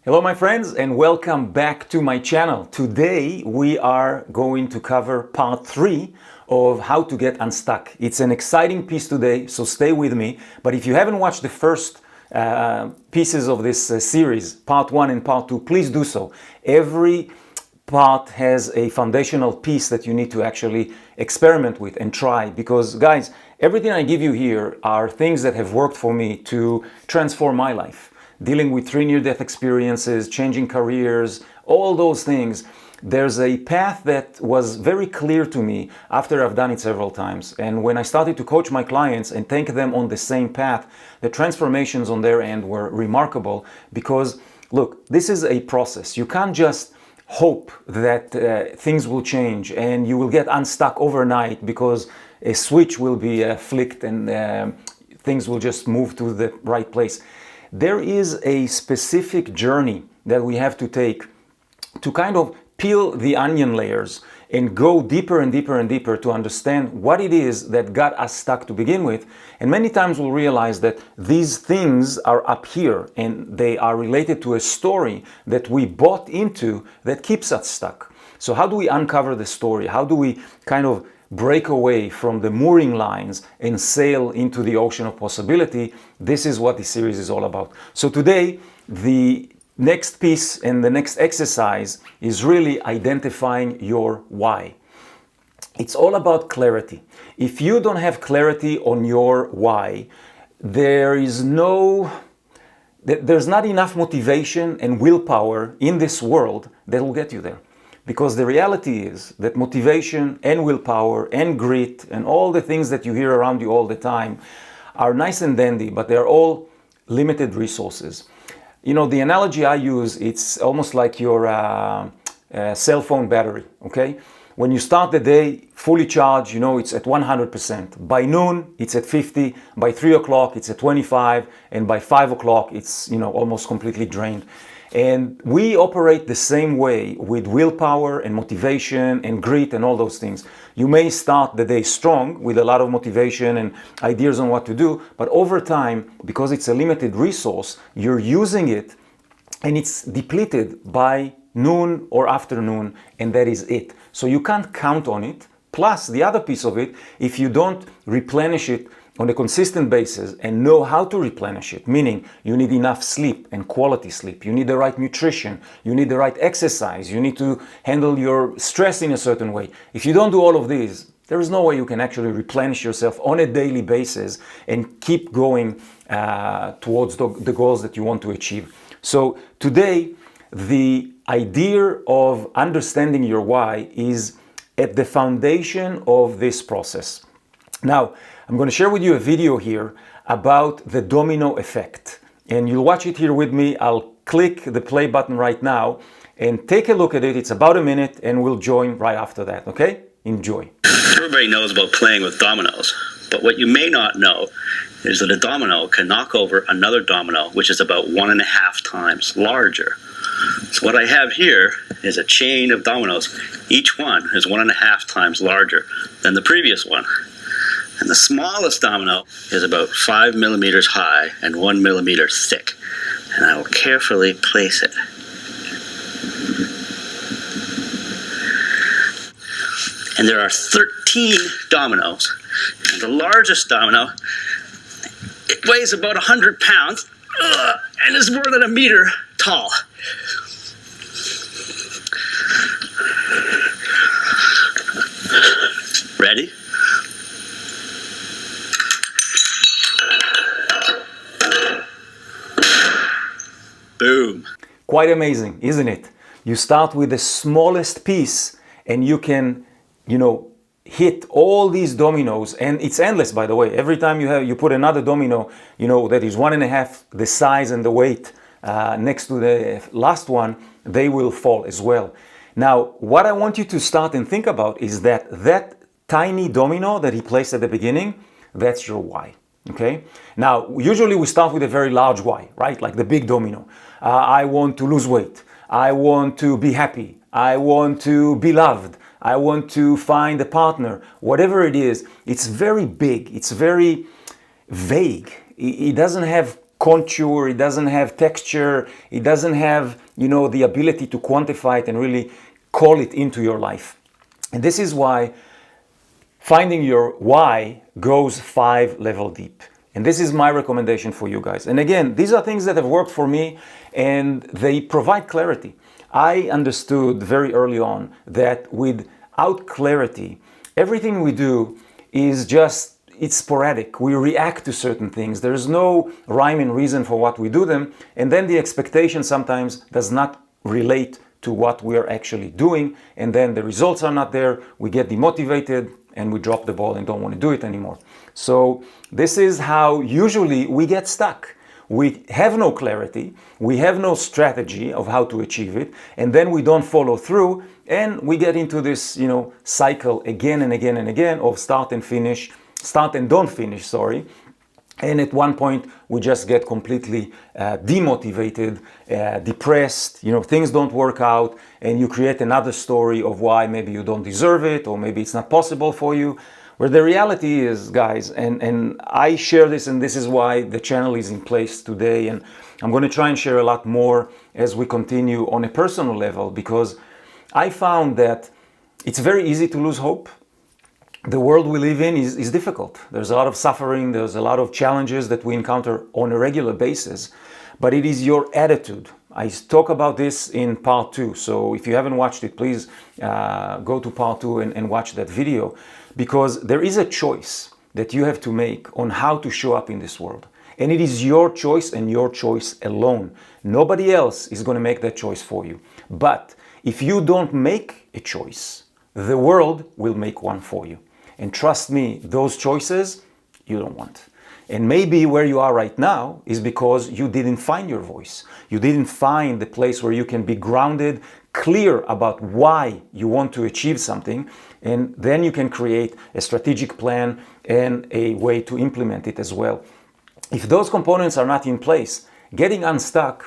Hello my friends and welcome back to my channel. Today we are going to cover part 3 of how to get unstuck. It's an exciting piece today, so stay with me. But if you haven't watched the first pieces of this series, part 1 and part 2, please do so. Every part has a foundational piece that you need to actually experiment with and try, because guys, everything I give you here are things that have worked for me to transform my life. Dealing with 3 near-death experiences, changing careers, all those things. There's a path that was very clear to me after I've done it several times. And when I started to coach my clients and take them on the same path, the transformations on their end were remarkable because, look, this is a process. You can't just hope that things will change and you will get unstuck overnight because a switch will be flicked and things will just move to the right place. There is a specific journey that we have to take to kind of peel the onion layers and go deeper and deeper and deeper to understand what it is that got us stuck to begin with. And many times we'll realize that these things are up here and they are related to a story that we bought into that keeps us stuck. So how do we uncover the story? How do we kind of break away from the mooring lines and sail into the ocean of possibility? This is what this series is all about. So today, the next piece and the next exercise is really identifying your why. It's all about clarity. If you don't have clarity on your why, there's not enough motivation and willpower in this world that will get you there. Because the reality is that motivation and willpower and grit and all the things that you hear around you all the time are nice and dandy, but they're all limited resources. You know, the analogy I use, it's almost like your cell phone battery, okay? When you start the day fully charged, you know, it's at 100%. By noon, it's at 50. By 3 o'clock, it's at 25. And by 5 o'clock, it's, you know, almost completely drained. And we operate the same way with willpower and motivation and grit and all those things. You may start the day strong with a lot of motivation and ideas on what to do, but over time, because it's a limited resource, you're using it and it's depleted by noon or afternoon, and that is it. So you can't count on it. Plus, the other piece of it, if you don't replenish it on a consistent basis and know how to replenish it, meaning you need enough sleep and quality sleep, you need the right nutrition, you need the right exercise, you need to handle your stress in a certain way. If you don't do all of these, there is no way you can actually replenish yourself on a daily basis and keep going towards the goals that you want to achieve. So today, the idea of understanding your why is at the foundation of this process. Now, I'm going to share with you a video here about the domino effect. And you'll watch it here with me. I'll click the play button right now and take a look at it. It's about a minute and we'll join right after that, okay? Enjoy. Everybody knows about playing with dominoes, but what you may not know is that a domino can knock over another domino, which is about 1.5 times larger. So what I have here is a chain of dominoes. Each one is 1.5 times larger than the previous one. And the smallest domino is about 5 millimeters high and 1 millimeter thick. And I will carefully place it. And there are 13 dominoes. And the largest domino, it weighs about 100 pounds and is more than 1 meter tall. Ready? Boom. Quite amazing, isn't it? You start with the smallest piece and you can, you know, hit all these dominoes, and it's endless, by the way. Every time you put another domino, you know, that is 1.5 the size and the weight next to the last one, they will fall as well. Now, what I want you to start and think about is that tiny domino that he placed at the beginning, that's your why. Okay. Now, usually we start with a very large why, right? Like the big domino. I want to lose weight. I want to be happy. I want to be loved. I want to find a partner. Whatever it is, it's very big. It's very vague. It doesn't have contour, it doesn't have texture, it doesn't have, the ability to quantify it and really call it into your life. And this is why finding your why goes 5 levels deep. And this is my recommendation for you guys. And again, these are things that have worked for me and they provide clarity. I understood very early on that without clarity, everything we do is just, it's sporadic. We react to certain things. There's no rhyme and reason for what we do them. And then the expectation sometimes does not relate to what we are actually doing. And then the results are not there. We get demotivated and we drop the ball and don't want to do it anymore. So this is how usually we get stuck. We have no clarity, we have no strategy of how to achieve it, and then we don't follow through, and we get into this, cycle again and again and again of start and don't finish, sorry. And at one point, we just get completely demotivated, depressed, things don't work out, and you create another story of why maybe you don't deserve it, or maybe it's not possible for you. Where the reality is, guys, and I share this, and this is why the channel is in place today, and I'm going to try and share a lot more as we continue on a personal level, because I found that it's very easy to lose hope. The world we live in is difficult. There's a lot of suffering, there's a lot of challenges that we encounter on a regular basis, but it is your attitude. I talk about this in part 2, so if you haven't watched it, please go to part 2 and watch that video, because there is a choice that you have to make on how to show up in this world. And it is your choice and your choice alone. Nobody else is going to make that choice for you. But if you don't make a choice, the world will make one for you. And trust me, those choices you don't want. And maybe where you are right now is because you didn't find your voice. You didn't find the place where you can be grounded, clear about why you want to achieve something, and then you can create a strategic plan and a way to implement it as well. If those components are not in place, getting unstuck,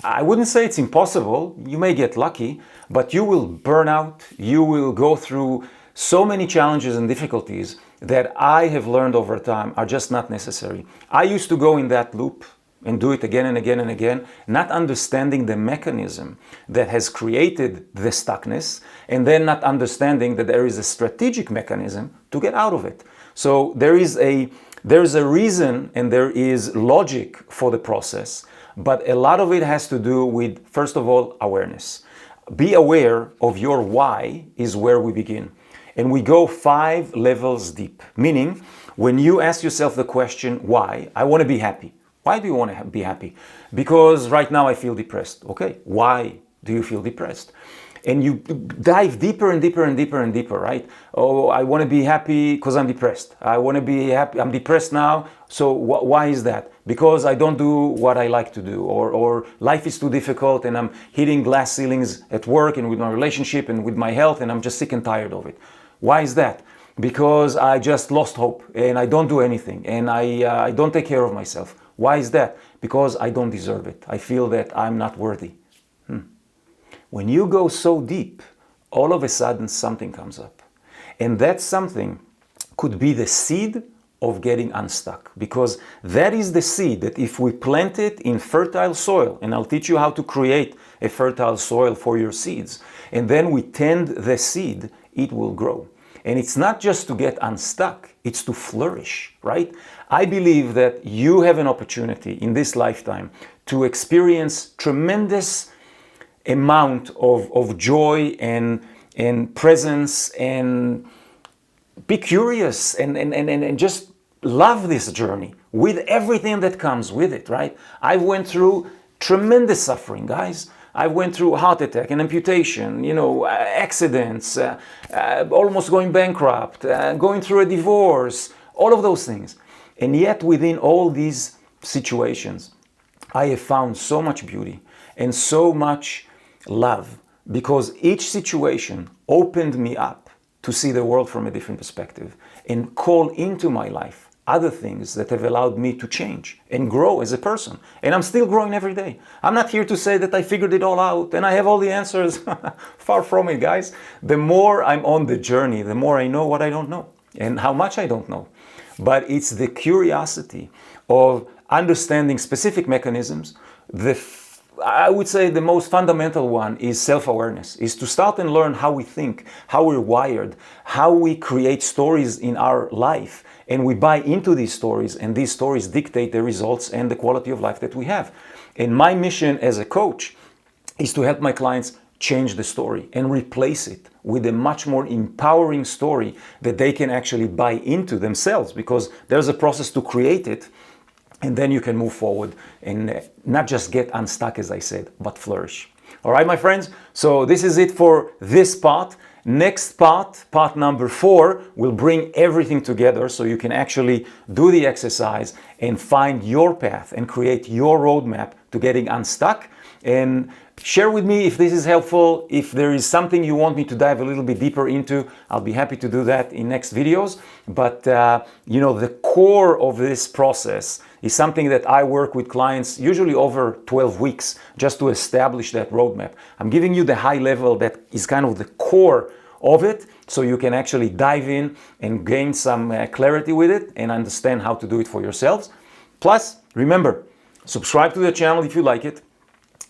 I wouldn't say it's impossible. You may get lucky, but you will burn out. You will go through so many challenges and difficulties that I have learned over time are just not necessary. I used to go in that loop and do it again and again and again, not understanding the mechanism that has created the stuckness, and then not understanding that there is a strategic mechanism to get out of it. So there is a reason and there is logic for the process, but a lot of it has to do with, first of all, awareness. Be aware of your why is where we begin. And we go 5 levels deep, meaning when you ask yourself the question, why? I want to be happy. Why do you want to be happy? Because right now I feel depressed. Okay, why do you feel depressed? And you dive deeper and deeper and deeper and deeper, right? Oh, I want to be happy because I'm depressed. I want to be happy. I'm depressed now. So why is that? Because I don't do what I like to do, or life is too difficult and I'm hitting glass ceilings at work and with my relationship and with my health, and I'm just sick and tired of it. Why is that? Because I just lost hope and I don't do anything and I don't take care of myself. Why is that? Because I don't deserve it. I feel that I'm not worthy. When you go so deep, all of a sudden something comes up. And that something could be the seed of getting unstuck, because that is the seed that if we plant it in fertile soil, and I'll teach you how to create a fertile soil for your seeds, and then we tend the seed, it will grow. And it's not just to get unstuck, it's to flourish, right? I believe that you have an opportunity in this lifetime to experience tremendous amount of joy and presence, and be curious and just love this journey with everything that comes with it, right? I went through tremendous suffering, guys. I went through a heart attack, an amputation, accidents, almost going bankrupt, going through a divorce, all of those things. And yet within all these situations, I have found so much beauty and so much love, because each situation opened me up to see the world from a different perspective and call into my life other things that have allowed me to change and grow as a person. And I'm still growing every day. I'm not here to say that I figured it all out and I have all the answers. Far from it, guys. The more I'm on the journey, the more I know what I don't know and how much I don't know. But it's the curiosity of understanding specific mechanisms. I would say the most fundamental one is self-awareness, is to start and learn how we think, how we're wired, how we create stories in our life, and we buy into these stories, and these stories dictate the results and the quality of life that we have. And my mission as a coach is to help my clients change the story and replace it with a much more empowering story that they can actually buy into themselves, because there's a process to create it, and then you can move forward and not just get unstuck, as I said, but flourish. All right, my friends, so this is it for this part. Next part number 4, will bring everything together so you can actually do the exercise and find your path and create your roadmap to getting unstuck. And share with me if this is helpful. If there is something you want me to dive a little bit deeper into, I'll be happy to do that in next videos. But the core of this process is something that I work with clients usually over 12 weeks just to establish that roadmap. I'm giving you the high level that is kind of the core of it, so you can actually dive in and gain some clarity with it and understand how to do it for yourselves. Plus, remember, subscribe to the channel if you like it.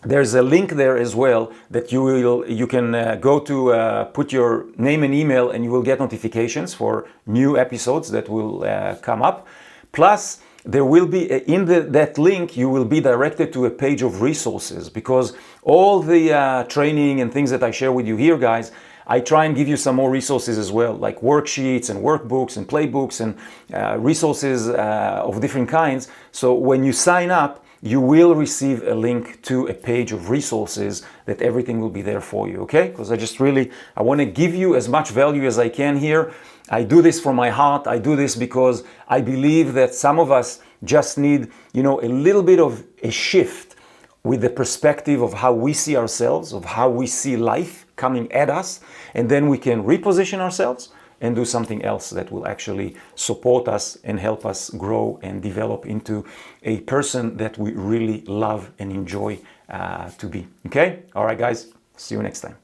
There's a link there as well that you can go to, put your name and email, and you will get notifications for new episodes that will come up. Plus, there will be, in that link, you will be directed to a page of resources, because all the training and things that I share with you here, guys, I try and give you some more resources as well, like worksheets and workbooks and playbooks and resources of different kinds. So when you sign up, you will receive a link to a page of resources that everything will be there for you, okay? Because I want to give you as much value as I can here. I do this from my heart. I do this because I believe that some of us just need, a little bit of a shift with the perspective of how we see ourselves, of how we see life coming at us, and then we can reposition ourselves and do something else that will actually support us and help us grow and develop into a person that we really love and enjoy to be. Okay? All right, guys. See you next time.